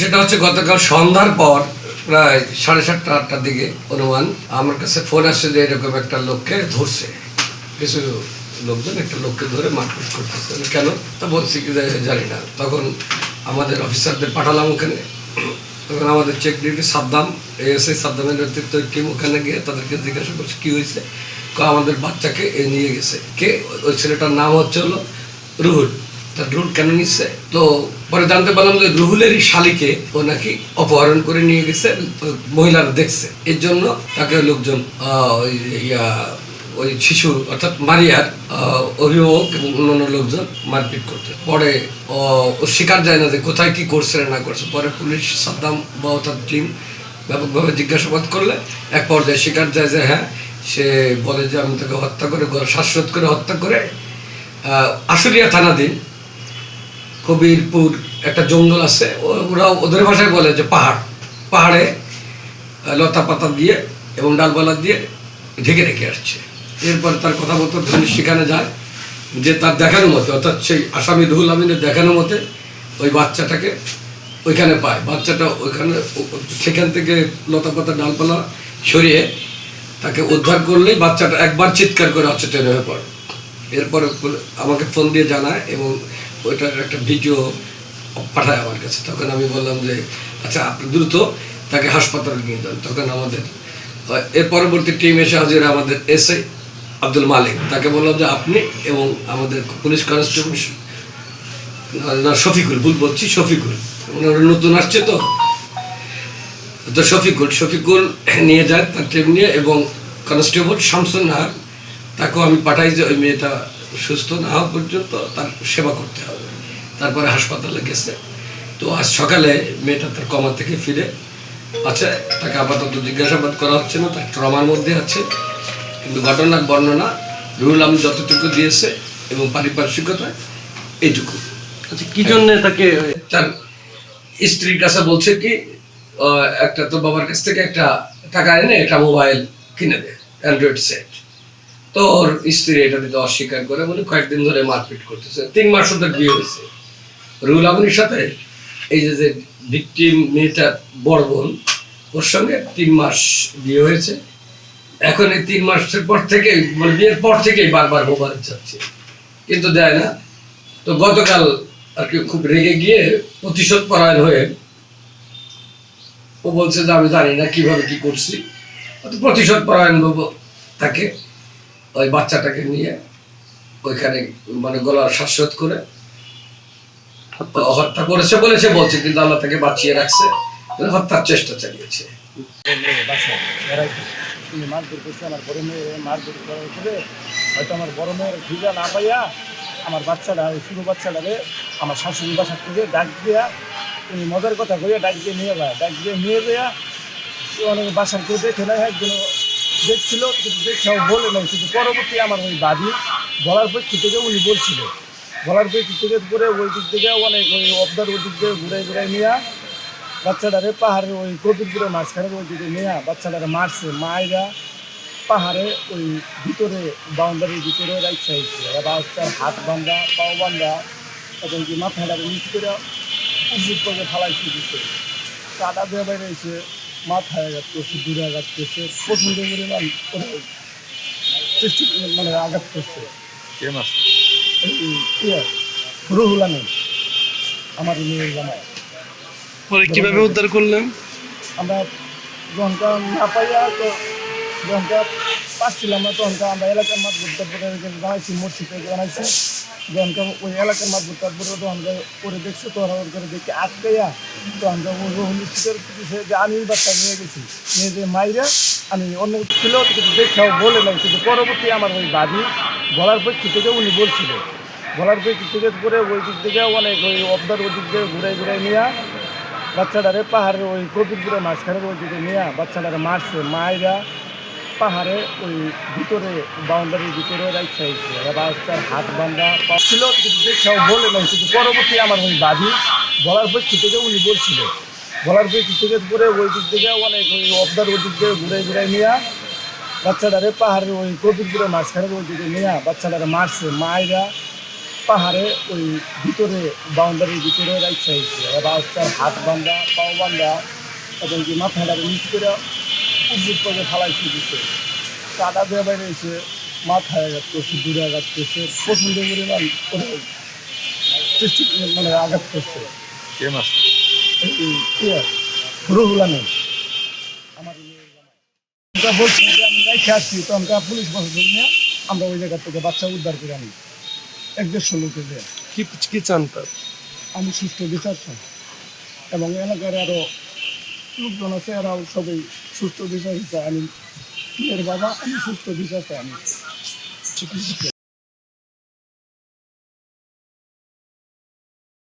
সেটা হচ্ছে গতকাল সন্ধ্যার পর প্রায় 7:30-8টার দিকে অনুমান আমার কাছে ফোন আসছে যে এরকম একটা লোককে ধরছে, কিছু লোকজন একটা লোককে ধরে মারপিট করতেছে। আমি কেন তা বলছি কি জানি না। তখন আমাদের অফিসারদের পাঠালাম ওখানে। তখন আমাদের চেক ডিউটি সাদ্দাম, এএসআই সাদ্দামের নেতৃত্ব টিম ওখানে গিয়ে তাদেরকে জিজ্ঞাসা করছে কী হয়েছে। আমাদের বাচ্চাকে এ নিয়ে গেছে। কে? ওই ছেলেটার নাম হচ্ছে হলো রুহুল। তার রুহুল কেন নিচ্ছে? তো পরে জানতে পারলাম যে রুহুলেরই শালিকে ও নাকি অপহরণ করে নিয়ে গেছে, মহিলারা দেখছে। এর জন্য তাকে লোকজন ওই শিশু অর্থাৎ মারিয়ার অভিভাবক এবং অন্যান্য লোকজন মারপিট করতে। পরে ও স্বীকার যায় না যে কোথায় কি করছে না করছে। পরে পুলিশ সাদ্দাম বা তার টিম ব্যাপকভাবে জিজ্ঞাসাবাদ করলে এক পর্যায়ে স্বীকার যায় যে হ্যাঁ, সে বলে যে আমি তাকে হত্যা করে শ্বাসরোধ করে হত্যা করে আশুলিয়া থানাধীন কবিরপুর একটা জঙ্গল আছে, ওরা ওদের ভাষায় বলে যে পাহাড়ে লতা পাতা দিয়ে এবং ডালপালা দিয়ে ঢেকে রেখে আসছে। এরপর তার কথা মতো পুলিশ সেখানে যায়, যে তার দেখানো মতে অর্থাৎ সেই আসামি রুহুল আমিনের দেখানো মতে ওই বাচ্চাটাকে ওইখানে পায়। বাচ্চাটা ওইখানে সেখান থেকে লতা পাতা ডালপালা সরিয়ে তাকে উদ্ধার করলেই বাচ্চাটা একবার চিৎকার করে অচেতন হয়ে পড়ে। এরপরে আমাকে ফোন দিয়ে জানায় এবং ওইটার একটা ভিডিও পাঠায় আমার কাছে। তখন আমি বললাম যে আচ্ছা আপনি দ্রুত তাকে হাসপাতালে নিয়ে যান। তখন আমাদের এর পরবর্তী টিম এসে হাজির আমাদের এসআই আব্দুল মালিক। তাকে বললাম যে আপনি এবং আমাদের পুলিশ কনস্টেবল শফিকুল, ভুল বলছি শফিকুল, নতুন আসছে তো শফিকুল নিয়ে যায় তার টিম নিয়ে, এবং কনস্টেবল শামসুন নাহার তাকেও আমি পাঠাই যে ওই মেয়েটা সুস্থ না হওয়া পর্যন্ত তার সেবা করতে হবে। তারপরে হাসপাতালে গেছে। তো আজ সকালে মেয়েটা তার কমা থেকে ফিরে আছে। তাকে আপাতত জিজ্ঞাসাবাদ করা হচ্ছে না, তার ট্রমার মধ্যে আছে। কিন্তু ঘটনার বর্ণনা রুহুল আমিন যতটুকু দিয়েছে এবং পারিপার্শ্বিকতা এইটুকু। আচ্ছা, কি জন্য তাকে? তার স্ত্রীর কাছে বলছে কি একটা তোর বাবার কাছ থেকে একটা টাকা এনে একটা মোবাইল কিনে দে, অ্যান্ড্রয়েড সেট। তো ওর স্ত্রী এটা দিতে অস্বীকার করে বলে কয়েকদিন ধরে মারপিট করতেছে। 3 মাস ওদের বিয়ে হয়েছে রুহুল আমিনের সাথে। এই যে ভিকটিম মেয়েটা বড় বোন, ওর সঙ্গে 3 মাস বিয়ে হয়েছে। এখন এই 3 মাসের পর থেকে মানে বিয়ের পর থেকেই বারবার মোবাইল চাচ্ছে, কিন্তু দেয় না। তো গতকাল আর কি খুব রেগে গিয়ে প্রতিশোধ পরায়ণ হয়ে ও বলছে যে আমি জানি না কিভাবে কি করছি। প্রতিশোধ পরায়ণ তাকে ওই বাচ্চাটাকে নিয়ে ওইখানে মানে গলার শ্বাসরোধ করে হত্যা করেছে বলছে, কিন্তু আল্লাহ তাকে বাঁচিয়ে রাখছে, হত্যার চেষ্টা চালিয়েছে। মারধর করছে আমার বড় মেয়ে, মারধর করার পরে হয়তো আমার বড় মেয়ের ভিজা না পাইয়া আমার বাচ্চাটা, ওই ছোটো বাচ্চাটারে আমার শাশুড়ি বাসার থেকে ডাক দিয়া উনি মজার কথা কইয়া ডাক দিয়ে নিয়ে যায় অনেক বাসার কেউ দেখে নেয়, একজন দেখছিল কিন্তু দেখেও বলে নাই। কিন্তু পরবর্তী আমার ওই বাড়ি বলার পক্ষে থেকে উনি বলছিল, বলার পক্ষে থেকে পরে ওই দিক থেকে অনেক ওই অবদার ওই দিক থেকে ঘুরাই নিয়ে বাচ্চাটারে পাহাড়ের ওই কবিরপুরের মাঝখানের ওই দিকে নিয়ে বাচ্চাটারে মারছে। মায়েরা পাহাড়ে ওই ভিতরে বাউন্ডারির ভিতরে রাখছে, বাচ্চার হাত বান্ধা পাও বান্ধা এবং কি মাথাটারে নিচ করে উদ্ভুত করে ফালাইছে দিচ্ছে। কাটা দিয়ে বেরিয়েছে, মাথায় আঘাত করছে, দূরে আঘাত করছে, প্রচণ্ড পরিমাণ মানে আঘাত করছে। রুহুল আমিন আমার মেয়ের জামাই। পরে কিভাবে উদ্ধার করলেন? আমরা যখনটা না পাইয়া তো যখনটা পাচ্ছিলাম না তখনটা আমরা এলাকার মাতবুদ্দার জানাইছি, মসজিদে জানাইছি। যখনটা ওই এলাকার মাতবুদ্দার পরে তখনটা করে দেখছে, তখন ওর করে দেখে আটকাইয়া তখনটা ও রুহুল স্বীকার করতেছে যে আমি বাচ্চা নিয়ে গেছি, নিয়ে যে মাইরা আমি অন্য ছিল কিন্তু দেখেও বলে নাই। কিন্তু পরবর্তী আমার ওই বাড়ি বলার পক্ষে থেকে উনি বলছিল, বলার পক্ষে থেকে পরে ওই দিক থেকে অনেক ওই অবদার ওই দিক থেকে ঘুরাই নিয়ে বাচ্চাটারে পাহাড়ের ওই কবিরপুরের মাঝখানের ওই দিকে নিয়ে বাচ্চাটারে মারছে। মায়েরা পাহাড়ে ওই ভিতরে বাউন্ডারির ভিতরে রাখছে, বাচ্চার হাত বান্ধা ছিল কিন্তু দেখেও বলে নাই। কিন্তু পরবর্তী আমার ওই বাড়ি বলার পক্ষে থেকে উনি বলছিল, বলার পক্ষে থেকে পরে ওই দিক থেকে অনেক ওই অবদার ওই দিক থেকে ঘুরাই নিয়ে বাচ্চাটারে পাহাড়ের ওই কবিরপুরের মাঝখানের ওই দিকে নিয়ে বাচ্চাটারে মারছে। মায়েরা পাহাড়ে ওই ভিতরে বাউন্ডারির ভিতরে রাখতে হয়েছে রাস্তার হাত বান্ধা পাও বান্ধা এবং কি মাথাটাকে নিচ করে উদ্ভুত করে ফালাইতে দিচ্ছে কাটা দিয়ে বাইরে এসে মাথায় আঘাত করছে দূরে আঘাত করছে প্রচণ্ড পরিমাণ করে মানে আঘাত করছে রুহুল আমিন আমার বলছি যে আমি রেখে আসছি তো আমরা পুলিশ প্রশাসন নিয়ে আমরা ওই জায়গা থেকে বাচ্চা উদ্ধার করে আনি 1-150 লোকে দিয়ে কি চান তার? আমি সুস্থ বিচার চাই এবং এলাকার আরও লোকজন আছে এরাও সবাই সুস্থ বিচার চাই আমি মেয়ের বাবা আমি সুস্থ বিচার চাই আমি